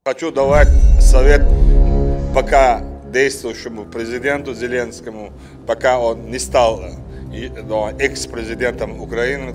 Хочу давать совет пока действующему президенту Зеленскому, пока он не стал экс-президентом Украины.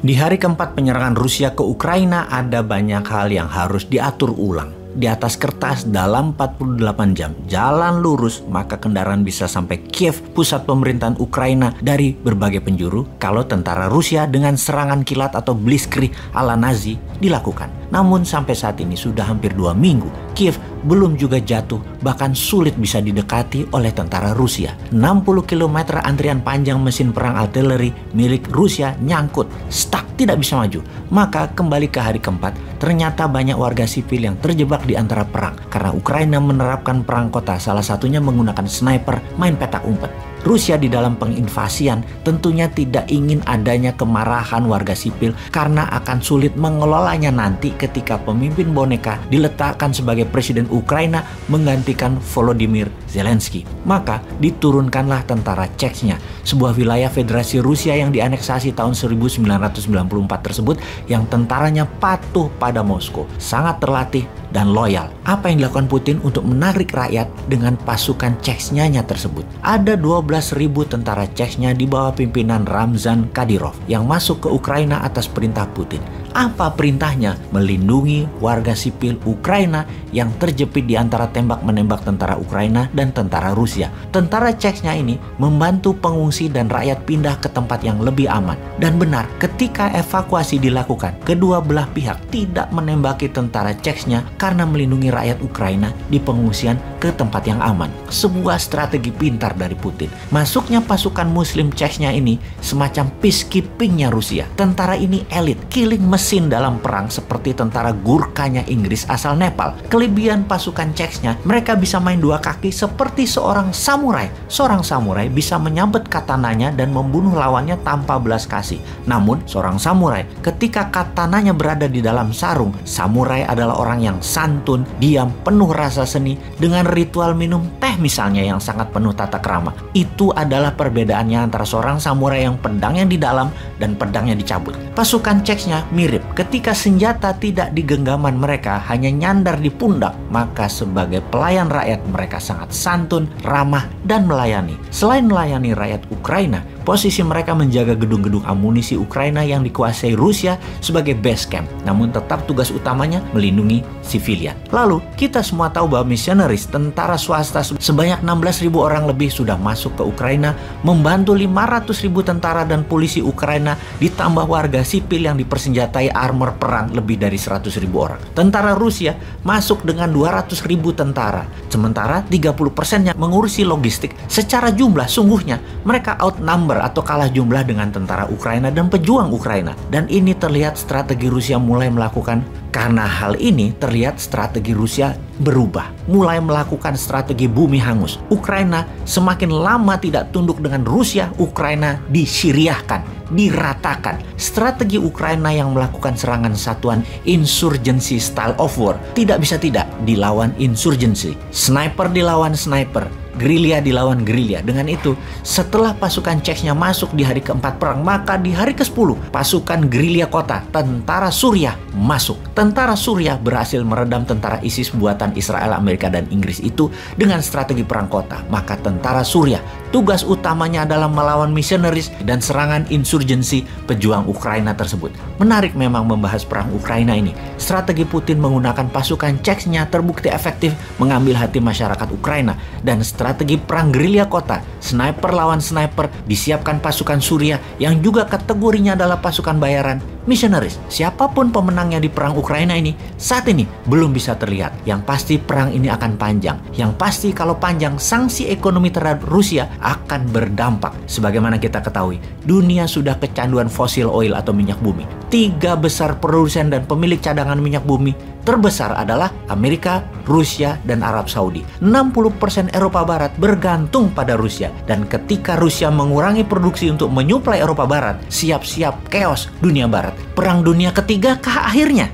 Di hari keempat penyerangan Rusia ke Ukraina, ada banyak hal yang harus diatur ulang. Di atas kertas, dalam 48 jam jalan lurus, maka kendaraan bisa sampai Kiev, pusat pemerintahan Ukraina, dari berbagai penjuru kalau tentara Rusia dengan serangan kilat atau blitzkrieg ala Nazi dilakukan. Namun sampai saat ini sudah hampir 2 minggu, Kiev belum juga jatuh, bahkan sulit bisa didekati oleh tentara Rusia. 60 km antrian panjang mesin perang artileri milik Rusia nyangkut, stuck, tidak bisa maju. Maka kembali ke hari keempat, ternyata banyak warga sipil yang terjebak di antara perang karena Ukraina menerapkan perang kota, salah satunya menggunakan sniper, main petak umpet. Rusia di dalam penginvasian tentunya tidak ingin adanya kemarahan warga sipil karena akan sulit mengelolanya nanti ketika pemimpin boneka diletakkan sebagai presiden Ukraina menggantikan Volodymyr Zelensky. Maka diturunkanlah tentara Chechnya, sebuah wilayah federasi Rusia yang dianeksasi tahun 1994 tersebut, yang tentaranya patuh pada Moskow, sangat terlatih dan loyal. Apa yang dilakukan Putin untuk menarik rakyat dengan pasukan Chechnya tersebut? Ada 12.000 tentara Chechnya di bawah pimpinan Ramzan Kadyrov yang masuk ke Ukraina atas perintah Putin. Apa perintahnya? Melindungi warga sipil Ukraina yang terjepit di antara tembak-menembak tentara Ukraina dan tentara Rusia. Tentara Chechnya ini membantu pengungsi dan rakyat pindah ke tempat yang lebih aman. Dan benar, ketika evakuasi dilakukan, kedua belah pihak tidak menembaki tentara Chechnya karena melindungi rakyat Ukraina di pengungsian ke tempat yang aman. Sebuah strategi pintar dari Putin. Masuknya pasukan Muslim Chechnya ini semacam peacekeepingnya Rusia. Tentara ini elit, killing mesin dalam perang seperti tentara Gurkhanya Inggris asal Nepal. Kelebihan pasukan Chechnya, mereka bisa main dua kaki seperti seorang samurai. Seorang samurai bisa menyabet katananya dan membunuh lawannya tanpa belas kasih. Namun, seorang samurai ketika katananya berada di dalam sarung, samurai adalah orang yang santun, diam, penuh rasa seni, dengan ritual minum teh misalnya yang sangat penuh tata krama. Itu adalah perbedaannya antara seorang samurai yang pedangnya di dalam dan pedangnya dicabut. Pasukan Chechnya mirip. Ketika senjata tidak di genggaman mereka, hanya nyandar di pundak, maka sebagai pelayan rakyat mereka sangat santun, ramah, dan melayani. Selain melayani rakyat Ukraina, posisi mereka menjaga gedung-gedung amunisi Ukraina yang dikuasai Rusia sebagai base camp. Namun tetap tugas utamanya melindungi sivilian. Lalu, kita semua tahu bahwa misionaris tentara swasta sebanyak 16.000 orang lebih sudah masuk ke Ukraina, membantu 500.000 tentara dan polisi Ukraina, ditambah warga sipil yang dipersenjatai armor perang lebih dari 100.000 orang. Tentara Rusia masuk dengan 200.000 tentara. Sementara 30%-nya mengurusi logistik. Secara jumlah sungguhnya mereka outnumber atau kalah jumlah dengan tentara Ukraina dan pejuang Ukraina. Dan ini terlihat strategi Rusia mulai melakukan. Karena hal ini terlihat strategi Rusia berubah, mulai melakukan strategi bumi hangus. Ukraina semakin lama tidak tunduk dengan Rusia, Ukraina disyriahkan, diratakan. Strategi Ukraina yang melakukan serangan satuan insurgency style of war tidak bisa tidak dilawan insurgency. Sniper dilawan sniper, gerilya dilawan gerilya. Dengan itu, setelah pasukan Chechnya masuk di hari keempat perang, maka di hari ke-10 pasukan gerilya kota, tentara Suriah masuk. Tentara Suriah berhasil meredam tentara ISIS buatan Israel, Amerika, dan Inggris itu dengan strategi perang kota. Maka tentara Suriah tugas utamanya adalah melawan misionaris dan serangan insurgensi pejuang Ukraina tersebut. Menarik memang membahas perang Ukraina ini. Strategi Putin menggunakan pasukan Chechnya terbukti efektif mengambil hati masyarakat Ukraina. Dan strategi perang gerilya kota, sniper lawan sniper, disiapkan pasukan Suriah yang juga kategorinya adalah pasukan bayaran misionaris. Siapapun pemenangnya di perang Ukraina ini saat ini belum bisa terlihat. Yang pasti perang ini akan panjang. Yang pasti kalau panjang, sanksi ekonomi terhadap Rusia akan berdampak. Sebagaimana kita ketahui, dunia sudah kecanduan fosil oil atau minyak bumi. 3 besar produsen dan pemilik cadangan minyak bumi terbesar adalah Amerika, Rusia, dan Arab Saudi. 60% Eropa Barat bergantung pada Rusia. Dan ketika Rusia mengurangi produksi untuk menyuplai Eropa Barat, siap-siap chaos dunia Barat. Perang dunia ketiga kah akhirnya?